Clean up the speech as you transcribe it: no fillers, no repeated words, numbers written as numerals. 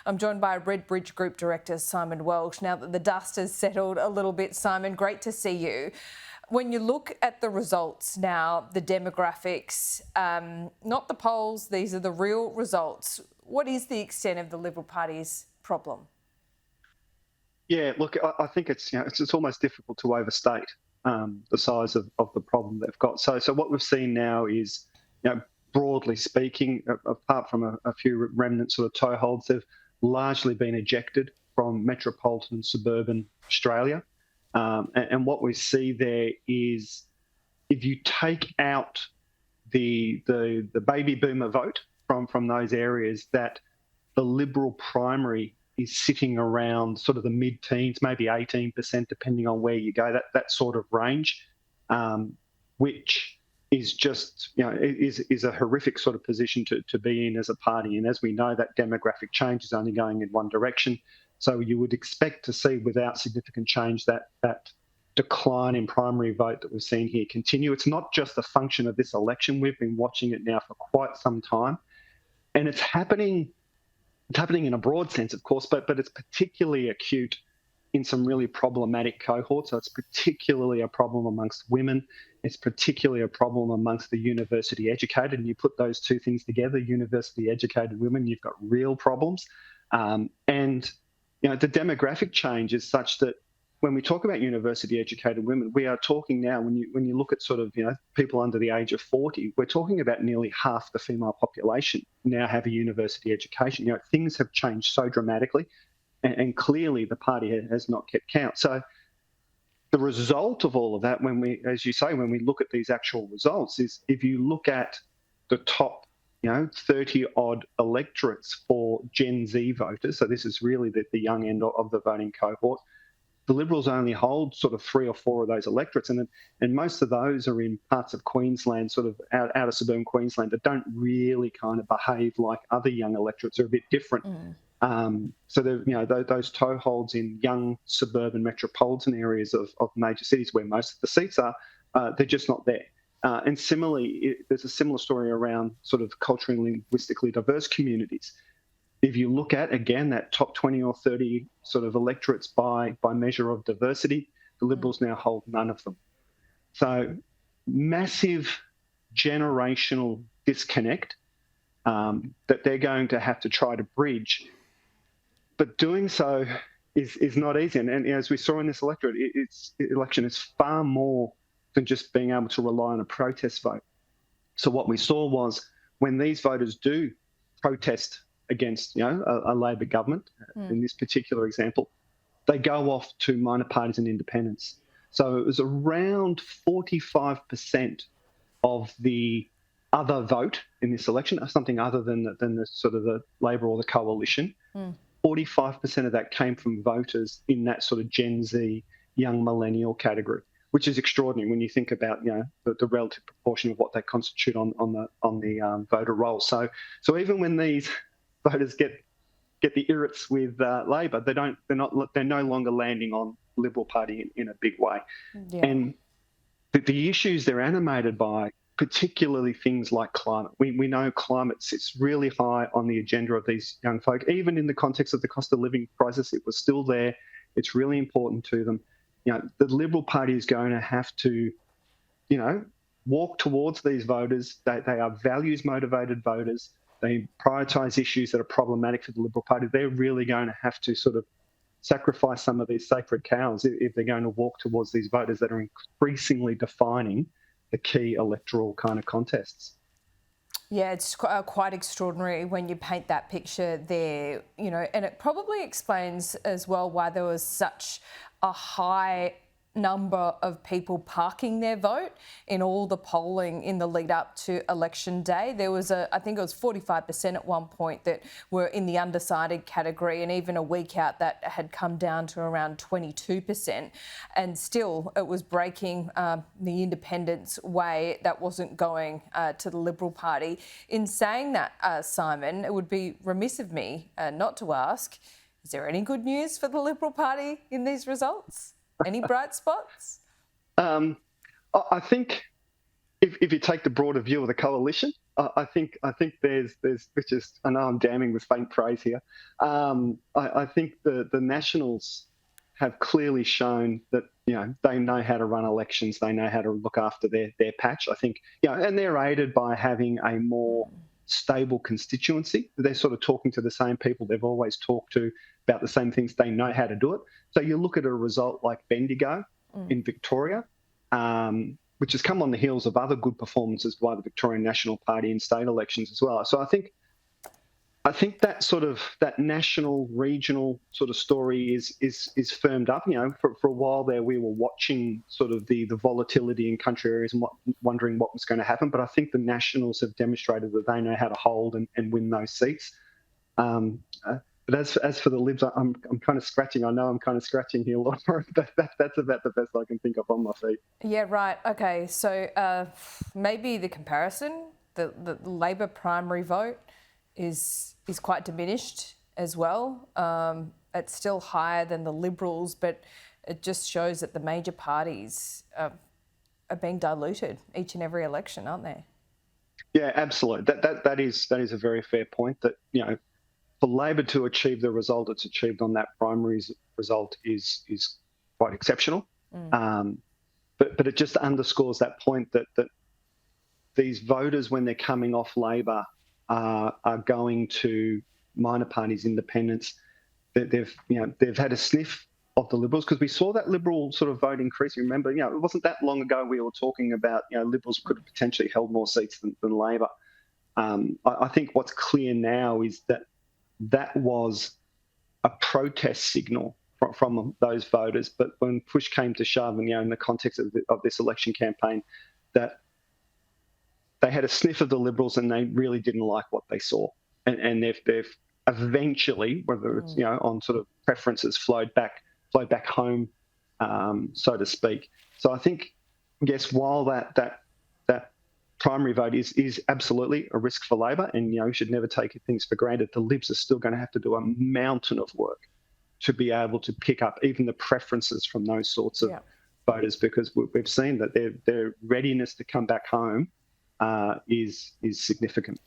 I'm joined by Redbridge Group Director Simon Welsh. Now that the dust has settled a little bit, Simon, great to see you. When you look at the results now, the demographics, not the polls, these are the real results. What is the extent of the Liberal Party's problem? Yeah, look, I think it's almost difficult to overstate the size of the problem they've got. So what we've seen now is, broadly speaking, apart from a few remnant sort of toeholds, they've largely been ejected from metropolitan and suburban Australia. And what we see there is, if you take out the baby boomer vote from those areas, that the Liberal primary is sitting around sort of the mid-teens, maybe 18%, depending on where you go, that sort of range, which is just, is a horrific sort of position to be in as a party. And as we know, that demographic change is only going in one direction. So you would expect to see, without significant change, that decline in primary vote that we've seen here continue. It's not just a function of this election. We've been watching it now for quite some time. And it's happening in a broad sense, of course, but it's particularly acute in some really problematic cohorts. So it's particularly a problem amongst women. It's particularly a problem amongst the university educated. And you put those two things together, university educated women, you've got real problems. And the demographic change is such that when we talk about university educated women, we are talking now, when you look at sort of, people under the age of 40, we're talking about nearly half the female population now have a university education. Things have changed so dramatically, and clearly the party has not kept count. So the result of all of that, when we look at these actual results, is if you look at the top 30 odd electorates for Gen Z voters, so this is really the young end of the voting cohort, the Liberals only hold sort of 3 or 4 of those electorates, and most of those are in parts of Queensland, sort of out of suburban Queensland, that don't really kind of behave like other young electorates. Are a bit different. So those toeholds in young suburban metropolitan areas of major cities where most of the seats are, they're just not there. And similarly, there's a similar story around sort of culturally and linguistically diverse communities. If you look at, again, that top 20 or 30 sort of electorates by measure of diversity, the Liberals now hold none of them. So massive generational disconnect that they're going to have to try to bridge. But doing so is not easy. And as we saw in this election, it's far more than just being able to rely on a protest vote. So what we saw was, when these voters do protest against a Labor government, in this particular example, they go off to minor parties and independents. So it was around 45% of the other vote in this election, something other than the sort of the Labor or the coalition. 45% of that came from voters in that sort of Gen Z, young millennial category, which is extraordinary when you think about the relative proportion of what they constitute on the voter roll. So even when these voters get the irrits with Labor, they're no longer landing on the Liberal Party in a big way. Yeah. And the issues they're animated by, particularly things like climate. We know climate sits really high on the agenda of these young folk. Even in the context of the cost of living crisis, it was still there. It's really important to them. The Liberal Party is going to have to, walk towards these voters. They are values-motivated voters. They prioritise issues that are problematic for the Liberal Party. They're really going to have to sort of sacrifice some of these sacred cows if they're going to walk towards these voters that are increasingly defining the key electoral kind of contests. Yeah, it's quite extraordinary when you paint that picture there, and it probably explains as well why there was such a high number of people parking their vote in all the polling in the lead up to election day. There was I think it was 45% at one point that were in the undecided category, and even a week out that had come down to around 22%. And still it was breaking the independents' way. That wasn't going to the Liberal Party. In saying that, Simon, it would be remiss of me not to ask, is there any good news for the Liberal Party in these results? Any bright spots? I think if you take the broader view of the coalition, I think there's which is, I know I'm damning with faint praise here. I think the Nationals have clearly shown that they know how to run elections, they know how to look after their patch. I think and they're aided by having a more stable constituency. They're sort of talking to the same people they've always talked to about the same things. They know how to do it. So you look at a result like Bendigo in Victoria, which has come on the heels of other good performances by the Victorian National Party in state elections as well. So I think that sort of that national, regional sort of story is firmed up. For a while there, we were watching sort of the volatility in country areas and wondering what was going to happen. But I think the Nationals have demonstrated that they know how to hold and win those seats. But as for the Libs, I'm kind of scratching. I know I'm kind of scratching here, Laura. That's about the best I can think of on my feet. Yeah, right. Okay, so maybe the comparison, the Labor primary vote is quite diminished as well. It's still higher than the Liberals, but it just shows that the major parties are being diluted each and every election, aren't they? Yeah, absolutely. That is a very fair point. That for Labor to achieve the result it's achieved on that primary result is quite exceptional. But it just underscores that point that these voters, when they're coming off Labor, are going to minor parties, independents. They've had a sniff of the Liberals, because we saw that Liberal sort of vote increase. Remember, it wasn't that long ago we were talking about Liberals could have potentially held more seats than Labor. I think what's clear now is that was a protest signal from those voters. But when push came to shove, and in the context of this election campaign, that they had a sniff of the Liberals and they really didn't like what they saw. And they've eventually, whether it's on sort of preferences, flowed back home, so to speak. So I think, yes, while that primary vote is absolutely a risk for Labor, and you should never take things for granted, the Libs are still going to have to do a mountain of work to be able to pick up even the preferences from those sorts of voters, because we've seen that their readiness to come back home is significant.